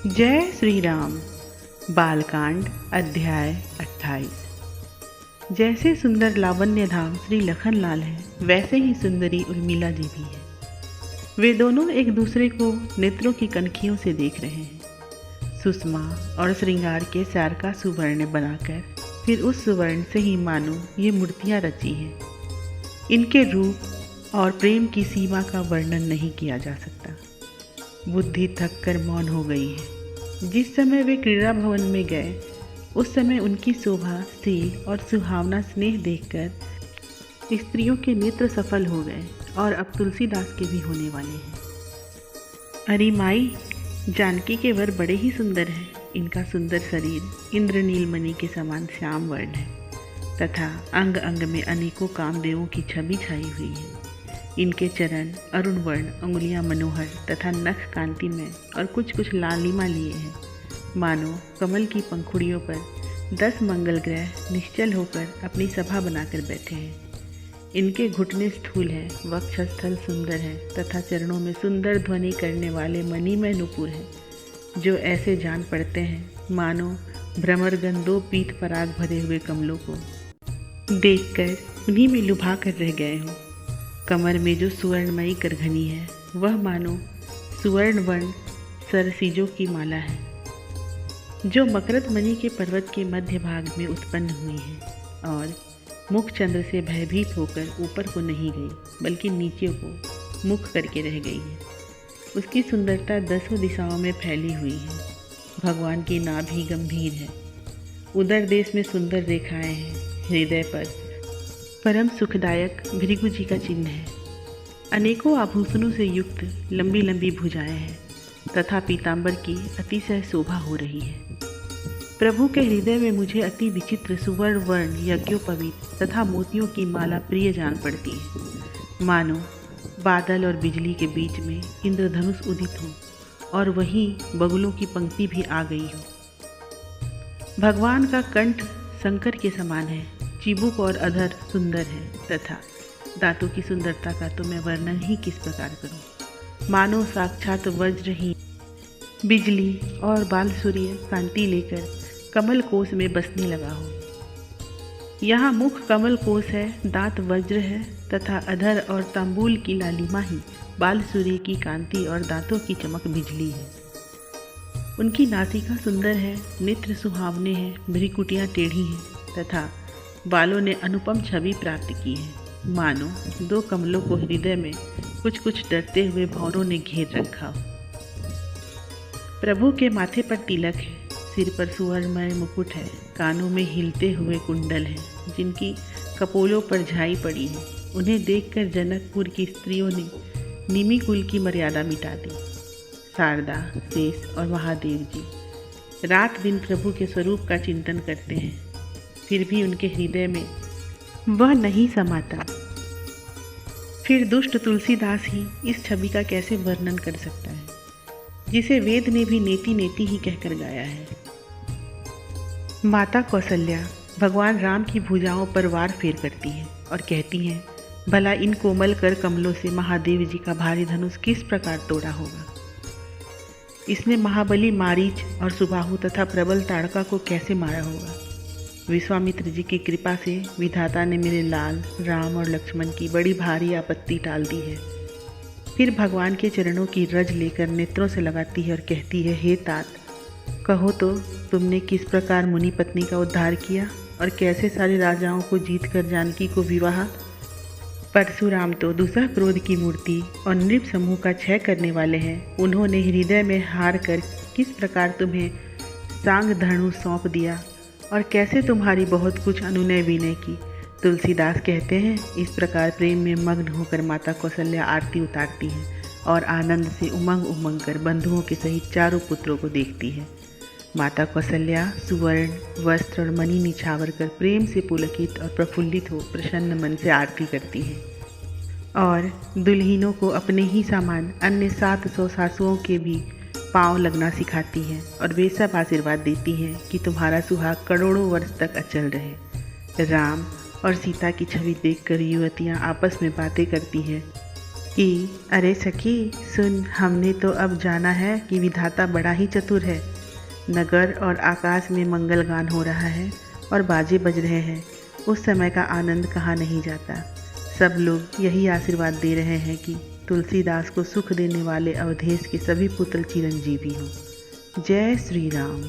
जय श्री राम। बालकांड अध्याय 28। जैसे सुंदर लावण्य धाम श्री लखनलाल है, वैसे ही सुंदरी उर्मिला जी भी है। वे दोनों एक दूसरे को नेत्रों की कनखियों से देख रहे हैं। सुषमा और श्रृंगार के सार का सुवर्ण बनाकर फिर उस सुवर्ण से ही मानो ये मूर्तियाँ रची हैं। इनके रूप और प्रेम की सीमा का वर्णन नहीं किया जा सकता। बुद्धि थक कर मौन हो गई है। जिस समय वे क्रीड़ा भवन में गए, उस समय उनकी शोभा, शील और सुहावना स्नेह देखकर स्त्रियों के नेत्र सफल हो गए और अब तुलसीदास के भी होने वाले हैं। अरे माई, जानकी के वर बड़े ही सुंदर हैं। इनका सुंदर शरीर इंद्रनील मणि के समान श्याम वर्ण है तथा अंग अंग में अनेकों कामदेवों की छवि छाई हुई है। इनके चरण अरुण वर्ण, अंगुलियां मनोहर तथा नख कांतिमय और कुछ कुछ लालिमा लिए हैं। मानो कमल की पंखुड़ियों पर 10 मंगल ग्रह निश्चल होकर अपनी सभा बनाकर बैठे हैं। इनके घुटने स्थूल हैं, वक्षस्थल सुंदर है तथा चरणों में सुंदर ध्वनि करने वाले मणिमय नुपुर हैं, जो ऐसे जान पड़ते हैं मानो भ्रमरगन 2 पीत पराग भरे हुए कमलों को देखकर उन्हीं में लुभा कर रह गए हों। कमर में जो सुवर्णमयी करघनी है, वह मानो सुवर्ण वर्ण सरसीजों की माला है, जो मकरत मणि के पर्वत के मध्य भाग में उत्पन्न हुई है और मुख चंद्र से भयभीत होकर ऊपर को नहीं गई, बल्कि नीचे को मुख करके रह गई है। उसकी सुंदरता 10 दिशाओं में फैली हुई है। भगवान की नाभि गंभीर है, उदर देश में सुंदर रेखाएं हैं, हृदय पर परम सुखदायक भृगु जी का चिन्ह है। अनेकों आभूषणों से युक्त लंबी लंबी भुजाएं हैं तथा पीतांबर की अतिशय शोभा हो रही है। प्रभु के हृदय में मुझे अति विचित्र सुवर्ण वर्ण यज्ञोपवीत तथा मोतियों की माला प्रिय जान पड़ती है। मानो बादल और बिजली के बीच में इंद्रधनुष उदित हो और वहीं बगुलों की पंक्ति भी आ गई हो। भगवान का कंठ शंकर के समान है, चिबुक और अधर सुंदर है तथा दांतों की सुंदरता का तो मैं वर्णन ही किस प्रकार करूं। मानो साक्षात वज्र ही बिजली और बाल सूर्य कांति लेकर कमल कोश में बसने लगा हो। यहाँ मुख कमल कोश है, दांत वज्र है तथा अधर और तांबूल की लालिमा ही बाल सूर्य की कांति और दांतों की चमक बिजली है। उनकी नासिका सुंदर है, नेत्र सुहावने हैं, भ्रिकुटियाँ टेढ़ी हैं तथा बालों ने अनुपम छवि प्राप्त की है। मानो 2 कमलों को हृदय में कुछ कुछ डरते हुए भौरों ने घेर रखा हो। प्रभु के माथे पर तिलक है, सिर पर सुवर्णमय मुकुट है, कानों में हिलते हुए कुंडल हैं, जिनकी कपोलों पर झाई पड़ी है। उन्हें देखकर जनकपुर की स्त्रियों ने निमि कुल की मर्यादा मिटा दी। शारदा, शेष और महादेव जी रात दिन प्रभु के स्वरूप का चिंतन करते हैं, फिर भी उनके हृदय में वह नहीं समाता। फिर दुष्ट तुलसीदास ही इस छवि का कैसे वर्णन कर सकता है, जिसे वेद ने भी नेति नेति ही कहकर गाया है। माता कौशल्या भगवान राम की भुजाओं पर वार फेर करती है और कहती हैं, भला इन कोमल कर कमलों से महादेव जी का भारी धनुष किस प्रकार तोड़ा होगा। इसने महाबली मारीच और सुबाहु तथा प्रबल ताड़का को कैसे मारा होगा। विश्वामित्र जी की कृपा से विधाता ने मेरे लाल राम और लक्ष्मण की बड़ी भारी आपत्ति टाल दी है। फिर भगवान के चरणों की रज लेकर नेत्रों से लगाती है और कहती है, हे तात, कहो तो तुमने किस प्रकार मुनि पत्नी का उद्धार किया और कैसे सारे राजाओं को जीतकर जानकी को विवाह। परशुराम तो दुसह क्रोध की मूर्ति और नृप समूह का क्षय करने वाले हैं। उन्होंने हृदय में हार कर किस प्रकार तुम्हें सांग धनु सौंप दिया और कैसे तुम्हारी बहुत कुछ अनुनय विनय की। तुलसीदास कहते हैं, इस प्रकार प्रेम में मग्न होकर माता कौशल्या आरती उतारती है और आनंद से उमंग उमंग कर बंधुओं के सहित 4 पुत्रों को देखती है। माता कौशल्या सुवर्ण वस्त्र और मणि निछावर कर प्रेम से पुलकित और प्रफुल्लित हो प्रसन्न मन से आरती करती है और दुल्हिनों को अपने ही सामान अन्य 700 सासुओं के भी पांव लगना सिखाती है और वे सब आशीर्वाद देती हैं कि तुम्हारा सुहाग करोड़ों वर्ष तक अचल रहे। राम और सीता की छवि देखकर युवतियां आपस में बातें करती हैं अरे सखी सुन, हमने तो अब जाना है कि विधाता बड़ा ही चतुर है। नगर और आकाश में मंगल गान हो रहा है और बाजे बज रहे हैं। उस समय का आनंद कहाँ नहीं जाता। सब लोग यही आशीर्वाद दे रहे हैं कि तुलसीदास को सुख देने वाले अवधेश के सभी पुत्र चिरंजीवी हों। जय श्री राम।